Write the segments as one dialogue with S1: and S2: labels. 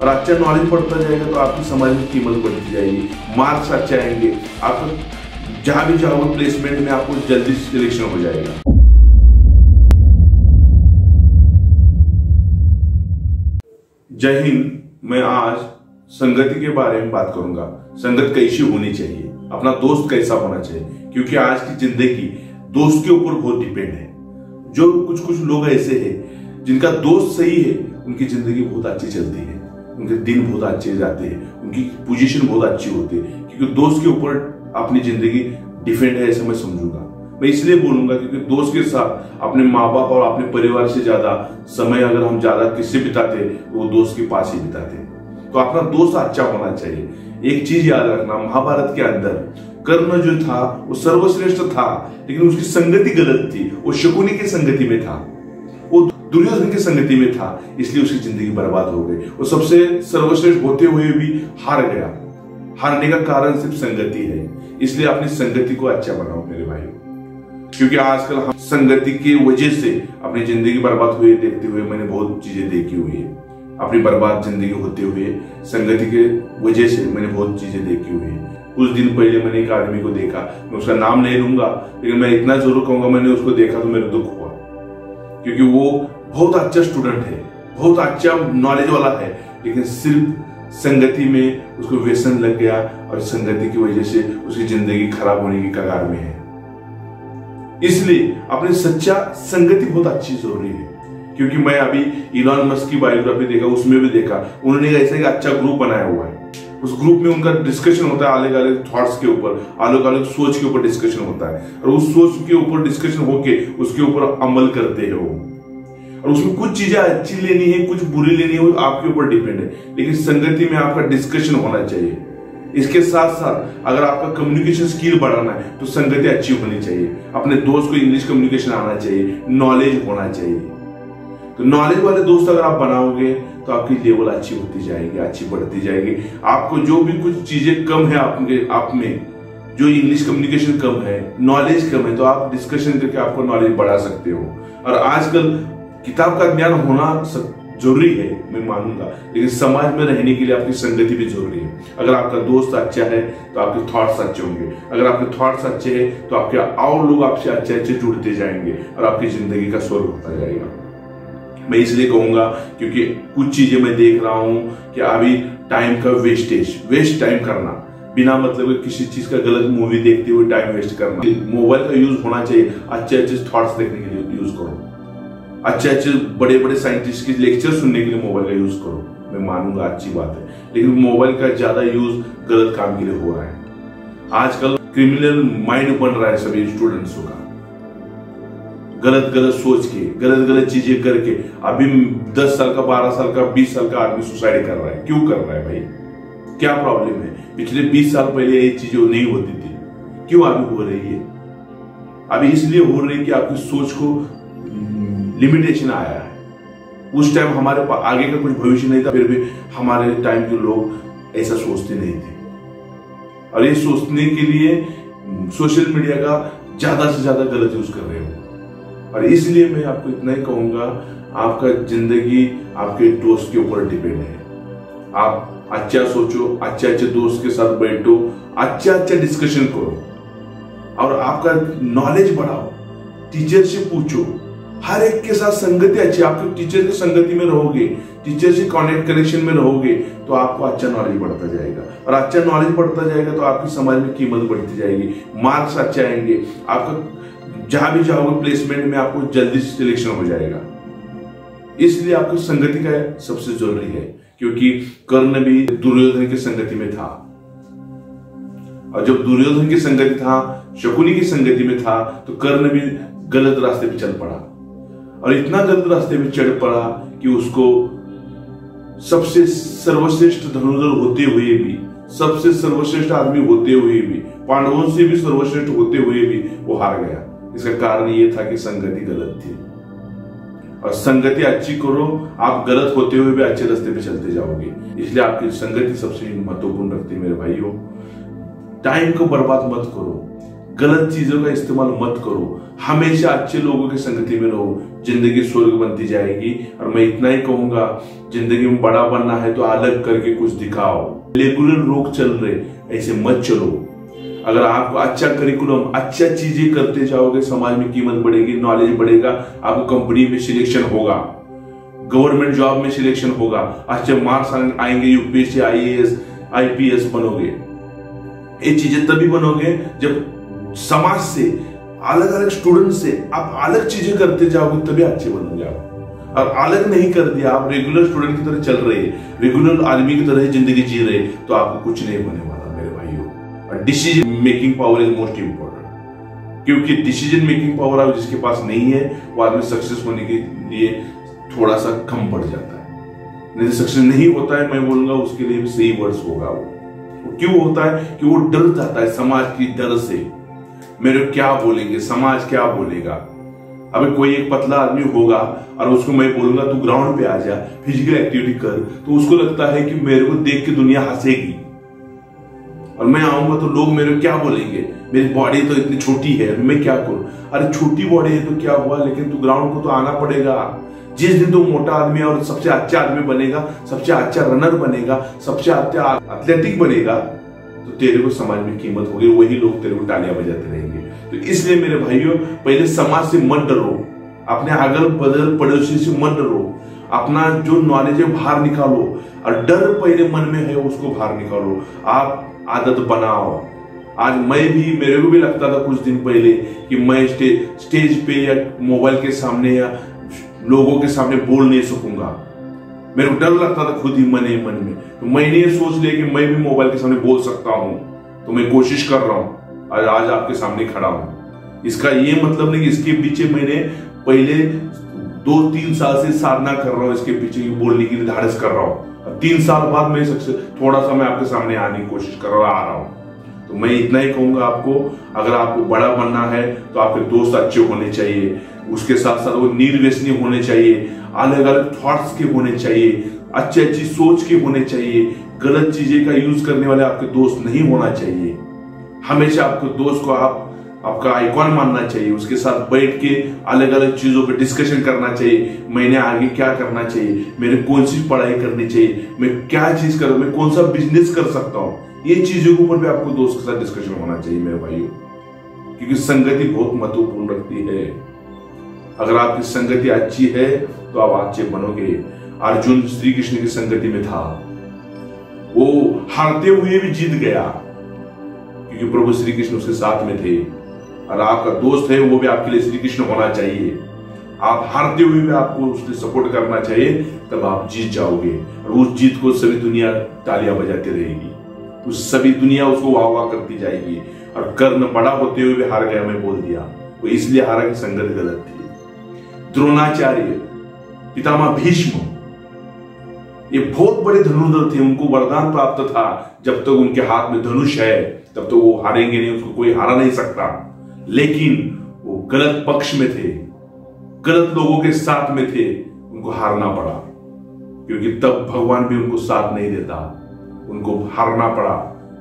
S1: और अच्छा नॉलेज बढ़ता जाएगा तो आपकी समाज में कीमत बढ़ती जाएगी, मार्क्स अच्छे आएंगे, आप जहां भी जाओगे प्लेसमेंट में आपको जल्दी सिलेक्शन हो जाएगा। जय हिंद। मैं आज संगति के बारे में बात करूंगा। संगत कैसी होनी चाहिए, अपना दोस्त कैसा होना चाहिए, क्योंकि आज की जिंदगी दोस्त के ऊपर बहुत डिपेंड है। जो कुछ लोग ऐसे हैं जिनका दोस्त सही है, उनकी जिंदगी बहुत अच्छी चलती है, उनके दिन बहुत अच्छे जाते हैं, उनकी पोजीशन बहुत अच्छी होती है, क्योंकि दोस्त के ऊपर अपनी जिंदगी डिपेंड है, ऐसा मैं समझूंगा। मैं इसलिए बोलूंगा क्योंकि दोस्त के साथ अपने माँ बाप और अपने परिवार से ज्यादा समय अगर हम ज्यादा किससे बिताते, वो दोस्त के पास ही बिताते। तो अपना दोस्त अच्छा होना चाहिए। एक चीज याद रखना, महाभारत के अंदर कर्ण जो था वो सर्वश्रेष्ठ था, लेकिन उसकी संगति गलत थी। वो शकुनी की संगति में था, वो दुर्योधन की संगति में था, इसलिए उसकी जिंदगी बर्बाद हो गई। वो सबसे सर्वश्रेष्ठ होते हुए भी हार गया। हारने का कारण सिर्फ संगति है, इसलिए अपनी संगति को अच्छा बनाओ मेरे भाई, क्योंकि आजकल हम संगति की वजह से अपनी जिंदगी बर्बाद हुए देखते हुए मैंने बहुत चीजें देखी हुई है। अपनी बर्बाद जिंदगी होते हुए संगति के वजह से मैंने बहुत चीजें देखी हुई है। कुछ दिन पहले मैंने एक आदमी को देखा, मैं उसका नाम नहीं लूंगा, लेकिन मैं इतना जरूर कहूंगा, मैंने उसको देखा तो मेरा दुख हुआ, क्योंकि वो बहुत अच्छा स्टूडेंट है, बहुत अच्छा नॉलेज वाला है, लेकिन सिर्फ संगति में उसको व्यसन लग गया और संगति की वजह से उसकी जिंदगी खराब होने की कगार में है। इसलिए अपनी सच्चा संगति बहुत अच्छी जरूरी है। क्योंकि मैं अभी इलॉन मस्क की बायोग्राफी देखा, उसमें भी देखा उन्होंने ऐसा एक अच्छा ग्रुप बनाया हुआ है। उस ग्रुप में उनका डिस्कशन होता है, अलग अलग थॉट्स के ऊपर, अलग अलग सोच के ऊपर डिस्कशन होता है, और उस सोच के ऊपर डिस्कशन होके उसके ऊपर अमल करते हैं वो। और उसमें कुछ चीजें अच्छी लेनी है, कुछ बुरी लेनी है, वो आपके ऊपर डिपेंड है, लेकिन संगति में आपका डिस्कशन होना चाहिए। इसके साथ साथ अगर आपका कम्युनिकेशन स्किल बढ़ाना है तो संगति अच्छी होनी चाहिए। अपने दोस्त को इंग्लिश कम्युनिकेशन आना चाहिए, नॉलेज होना चाहिए। तो नॉलेज वाले दोस्त अगर आप बनाओगे तो आपकी लेवल अच्छी होती जाएगी, अच्छी बढ़ती जाएगी। आपको जो भी कुछ चीजें कम है आप में, जो इंग्लिश कम्युनिकेशन कम है, नॉलेज कम है, तो आप डिस्कशन करके आपको नॉलेज बढ़ा सकते हो। और आजकल किताब का ज्ञान होना जरूरी है, मैं मानूंगा, लेकिन समाज में रहने के लिए आपकी संगति भी जरूरी है। अगर आपका दोस्त अच्छा है तो आपके थॉट्स अच्छे होंगे, अगर आपके थॉट्स अच्छे हैं तो आपके और लोग आपसे अच्छे अच्छे जुड़ते जाएंगे और आपकी जिंदगी का स्वर्ग होता जाएगा। मैं इसलिए कहूंगा क्योंकि कुछ चीजें मैं देख रहा हूं कि अभी टाइम का वेस्ट टाइम करना, बिना मतलब किसी चीज का गलत मूवी देखते हुए टाइम वेस्ट करना। मोबाइल का यूज होना चाहिए, अच्छे अच्छे थॉट्स देखने के लिए यूज करो, अच्छे अच्छे बड़े बड़े साइंटिस्ट के लेक्चर सुनने के लिए मोबाइल का यूज करो, मैं मानूंगा अच्छी बात है। लेकिन मोबाइल का ज्यादा यूज गलत काम के लिए हो रहा है। आजकल क्रिमिनल माइंड बन रहा है सभी स्टूडेंट्सों का, गलत सोच के, गलत चीजें करके। अभी 10 साल का, 12 साल का, 20 साल का आदमी सुसाइड कर रहा है। क्यों कर रहा है भाई? क्या प्रॉब्लम है? पिछले 20 साल पहले ये चीजें नहीं होती थी, क्यों अभी हो रही है? अभी इसलिए हो रही है कि आपकी सोच को लिमिटेशन आया है। उस टाइम हमारे पास आगे का कुछ भविष्य नहीं था, फिर भी हमारे टाइम के लोग ऐसा सोचते नहीं थे, और ये सोचने के लिए सोशल मीडिया का ज्यादा से ज्यादा गलत यूज कर रहे हो। और इसलिए मैं आपको इतना ही कहूंगा, आपका जिंदगी आपके दोस्त के ऊपर डिपेंड है। आप अच्छा सोचो, अच्छे दोस्त के साथ बैठो, अच्छा डिस्कशन करो, और आपका नॉलेज बढ़ाओ, टीचर से पूछो, हर एक के साथ संगति अच्छी। आपके टीचर की संगति में रहोगे, टीचर से कनेक्शन में रहोगे, तो आपको अच्छा नॉलेज बढ़ता जाएगा, और अच्छा नॉलेज बढ़ता जाएगा तो आपकी समाज में कीमत बढ़ती जाएगी, मार्क्स अच्छे आएंगे, आपका जहां भी जाओगे प्लेसमेंट में आपको जल्दी सिलेक्शन हो जाएगा। इसलिए आपको संगति का सबसे जरूरी है, क्योंकि कर्ण भी दुर्योधन की संगति में था, और जब दुर्योधन की संगति था, शकुनी की संगति में था, तो कर्ण भी गलत रास्ते पे चल पड़ा, और इतना गलत रास्ते पे चढ़ पड़ा कि उसको सबसे सर्वश्रेष्ठ धनुर्धर होते हुए भी, सबसे सर्वश्रेष्ठ आदमी होते हुए भी, पांडवों से भी सर्वश्रेष्ठ होते हुए भी वो हार गया। इसका कारण ये था कि संगति गलत थी। और संगति अच्छी करो, आप गलत होते हुए भी अच्छे रास्ते पे चलते जाओगे। इसलिए आपकी संगति सबसे महत्वपूर्ण रखती है मेरे भाइयों। टाइम को बर्बाद मत करो, गलत चीजों का इस्तेमाल मत करो, हमेशा अच्छे लोगों की संगति में रहो, जिंदगी स्वर्ग बनती जाएगी। और मैं इतना ही कहूंगा, जिंदगी में बड़ा बनना है तो अलग करके कुछ दिखाओ। रेगुलर लोग चल रहे ऐसे मत चलो। अगर आपको अच्छा करिकुलम, अच्छा चीजें करते जाओगे, समाज में कीमत बढ़ेगी, नॉलेज बढ़ेगा, आपको कंपनी में सिलेक्शन होगा, गवर्नमेंट जॉब में सिलेक्शन होगा, अच्छे मार्क्स आएंगे, यूपीएससी, आईएएस, आईपीएस बनोगे। ये चीजें तभी बनोगे जब समाज से, अलग अलग स्टूडेंट से आप अलग चीजें करते जाओगे, तभी अच्छे बनोगे आप। और अलग नहीं कर दिया, आप रेगुलर स्टूडेंट की तरह चल रहे, रेगुलर आदमी की तरह जिंदगी जी रहे, तो आपको कुछ नहीं होने वाला मेरे भाइयों। Decision making power is most important, क्योंकि डिसीजन मेकिंग पावर आप जिसके पास नहीं है, वो आदमी सक्सेस होने के लिए थोड़ा सा कम पड़ जाता है। नहीं सक्सेस नहीं होता है, मैं बोलूंगा उसके लिए भी सही वर्ड्स होगा। वो क्यों होता है कि वो डर जाता है समाज की डर से, मेरे क्या बोलेंगे, समाज क्या बोलेगा। अबे कोई एक पतला आदमी होगा और उसको मैं बोलूंगा तू ग्राउंड पे आ जा, फिजिकल एक्टिविटी कर, तो उसको लगता है कि मेरे को देख के दुनिया हंसेगी, और मैं आऊंगा तो लोग मेरे को क्या बोलेंगे, मेरी बॉडी तो इतनी छोटी है, मैं क्या करूं। अरे छोटी बॉडी है तो क्या हुआ, लेकिन तू ग्राउंड को तो आना पड़ेगा। जिस दिन तू मोटा आदमी और सबसे अच्छा आदमी बनेगा, सबसे अच्छा रनर बनेगा, सबसे अच्छा एथलेटिक बनेगा, तो तेरे को समाज में कीमत होगी, वही लोग तेरे को तालियां बजाते रहेंगे। तो इसलिए मेरे भाइयों, पहले समाज से मत डरो, अपने अगल बगल पड़ोसी से मत डरो, अपना जो नॉलेज है बाहर निकालो, और डर पहले मन में है उसको बाहर निकालो, आप आदत बनाओ। आज मेरे को भी लगता था कुछ दिन पहले कि मैं स्टेज पे या मोबाइल के सामने या लोगों के सामने बोल नहीं सकूंगा, मेरे को डर लगता था खुद ही मन में। तो मैंने ये सोच लिया कि मैं भी मोबाइल के सामने बोल सकता हूं, तो मैं कोशिश कर रहा हूं, आज आपके सामने खड़ा हूं। इसका ये मतलब नहीं कि इसके पीछे मैंने पहले 2-3 साल से साधना कर रहा हूं, इसके पीछे बोलने के लिए धाड़स कर रहा हूं। 3 साल बाद मैं थोड़ा सा मैं आपके सामने आने की कोशिश कर रहा हूं। तो मैं इतना ही कहूंगा आपको, अगर आपको बड़ा बनना है तो आपके दोस्त अच्छे होने चाहिए, उसके साथ साथ वो निर्व्यसनी होने चाहिए, अलग अलग थॉट्स के होने चाहिए, अच्छी सोच के होने चाहिए, गलत चीजें का यूज करने वाले आपके दोस्त नहीं होना चाहिए। हमेशा आपके दोस्त को आपका आइकॉन मानना चाहिए, उसके साथ बैठ के अलग अलग चीजों पे डिस्कशन करना चाहिए। मैंने आगे क्या करना चाहिए, मेरे कौन सी पढ़ाई करनी चाहिए, मैं क्या चीज करूं, मैं कौन सा बिजनेस कर सकता हूं, ये चीजों के ऊपर भी आपको दोस्त के साथ डिस्कशन होना चाहिए मेरे भाइयों, क्योंकि संगति बहुत महत्वपूर्ण रखती है। अगर आपकी संगति अच्छी है तो आप अच्छे बनोगे। अर्जुन श्री कृष्ण की संगति में था, वो हारते हुए भी जीत गया, क्योंकि प्रभु श्री कृष्ण उसके साथ में थे। और आपका दोस्त है वो भी आपके लिए श्री कृष्ण होना चाहिए। आप हारते हुए भी आपको उससे सपोर्ट करना चाहिए, तब आप जीत जाओगे। और उस जीत को सभी दुनिया तालियां बजाती रहेगी, उस सभी दुनिया उसको वाह वाह करती जाएगी। और कर्ण बड़ा होते हुए भी हार गया, मैं बोल दिया, वो इसलिए हारा कि संगत गलत थी। द्रोणाचार्य, पितामह भीष्म, ये बहुत बड़े धनुर्धर थे, उनको वरदान प्राप्त था, जब तक उनके हाथ में धनुष है तब तो वो हारेंगे नहीं, उसको कोई हारा नहीं सकता। लेकिन वो गलत पक्ष में थे, गलत लोगों के साथ में थे, उनको हारना पड़ा, क्योंकि तब भगवान भी उनको साथ नहीं देता, उनको हारना पड़ा।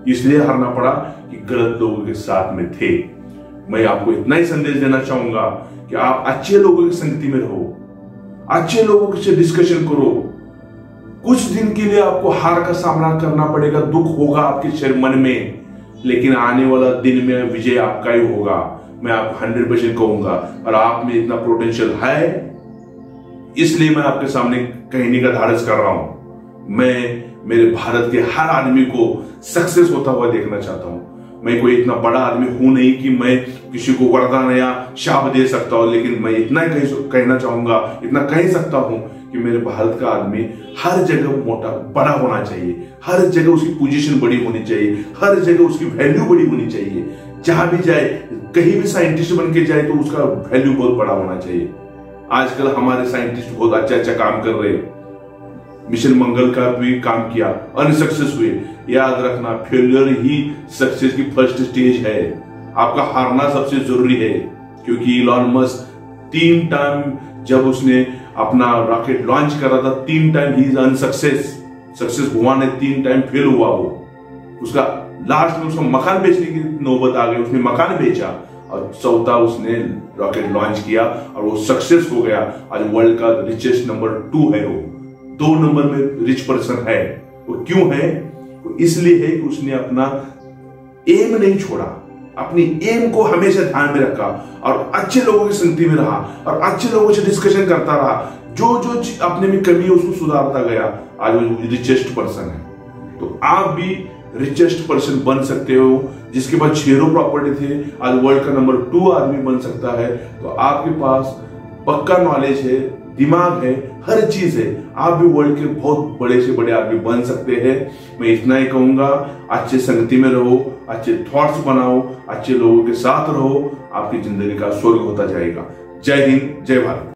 S1: इसलिए हारना पड़ा कि गलत लोगों के साथ में थे। मैं आपको इतना ही संदेश देना चाहूंगा कि आप अच्छे लोगों की संगति में रहो, अच्छे लोगों से डिस्कशन करो। कुछ दिन के लिए आपको हार का सामना करना पड़ेगा, दुख होगा आपके शरीर मन में, लेकिन आने वाला दिन में विजय आपका ही होगा, मैं आपको 100% कहूंगा। और आप में इतना पोटेंशियल है, इसलिए मैं आपके सामने कहने का धाड़स कर रहा हूं। मैं मेरे भारत के हर आदमी को सक्सेस होता हुआ देखना चाहता हूं। मैं कोई इतना बड़ा आदमी हूं नहीं कि मैं किसी को वरदान या शाप दे सकता हूं, लेकिन मैं इतना कहना चाहूंगा, इतना कह सकता हूं कि मेरे भारत का आदमी हर जगह मोटा बड़ा होना चाहिए, हर जगह उसकी पोजीशन बड़ी होनी चाहिए, हर जगह उसकी वैल्यू बड़ी होनी चाहिए। जहां भी जाए, कहीं भी साइंटिस्ट बन के जाए तो उसका वैल्यू बहुत बड़ा होना चाहिए। आजकल हमारे साइंटिस्ट बहुत अच्छा काम कर रहे हैं, मिशन मंगल का भी काम किया, अनसक्सेस हुए। याद रखना, फेलियर ही सक्सेस की फर्स्ट स्टेज है। आपका हारना सबसे जरूरी है, क्योंकि इलॉन मस्क 3 टाइम जब उसने अपना रॉकेट लॉन्च करा था, 3 टाइम ही अनसक्सेस, सक्सेस हुआ नहीं, 3 टाइम फेल हुआ वो। उसका लास्ट में उसका मकान बेचने की नौबत आ गई, उसने मकान बेचा। और चौथा उसने रॉकेट लॉन्च किया और वो सक्सेस हो गया। आज वर्ल्ड का रिचेस्ट नंबर 2 है। वो 2 नंबर में रिच पर्सन है। वो क्यों है? वो इसलिए है कि उसने अपना एम नहीं छोड़ा, अपनी एम को हमेशा ध्यान में रखा और अच्छे लोगों की संगति में रहा और अच्छे लोगों से डिस्कशन करता रहा। जो जो अपने में कमी है उसको सुधारता गया। आज वो रिचेस्ट पर्सन है। तो आप भी रिचेस्ट पर्सन बन सकते हो। जिसके पास 0 प्रॉपर्टी थे, आज वर्ल्ड का नंबर 2 आदमी बन सकता है। तो आपके पास पक्का नॉलेज है, दिमाग है, हर चीज है। आप भी वर्ल्ड के बहुत बड़े से बड़े आदमी बन सकते हैं। मैं इतना ही कहूंगा, अच्छे संगति में रहो, अच्छे थॉट्स बनाओ, अच्छे लोगों के साथ रहो, आपकी जिंदगी का स्वर्ग होता जाएगा। जय हिंद, जय भारत।